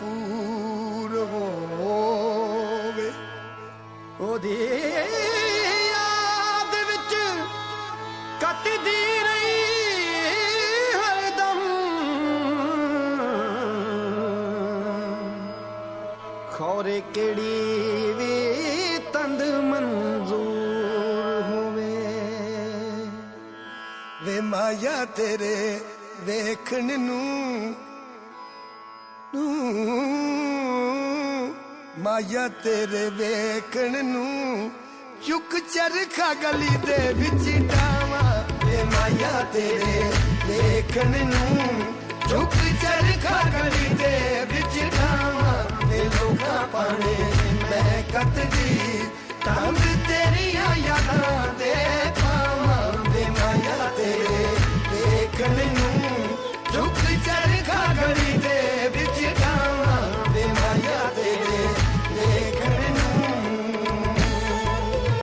ਭਰਪੂਰ ਹੋਵੇ। ਉਹਦੀ ਯਾਦ ਵਿੱਚ ਕੱਟਦੀ ਰਹੀ ਹਰਦਮ ਖੌਰੇ ਕਿਹੜੀ ਵੀ ਤੰਦ ਮਨਜ਼ੂਰ ਹੋਵੇ। ਵੇ ਮਾਇਆ ਤੇਰੇ ਵੇਖਣ ਨੂੰ ਮਾਇਆ ਤੇਰੇ ਵੇਖਣ ਨੂੰ ਚੁੱਕ ਚਰਖਾ ਗਲੀ ਦੇ ਵਿੱਚ ਡਾਵਾਂ। ਵੇ ਮਾਇਆ ਤੇਰੇ ਵੇਖਣ ਨੂੰ ਚੁੱਕ ਚਰਖਾ ਗਲੀ ਦੇ ਵਿੱਚ ਡਾਵਾਂ। ਵੇ ਲੋਕਾਂ ਪਾਣੇ ਮੈਂ ਕੱਟਦੀ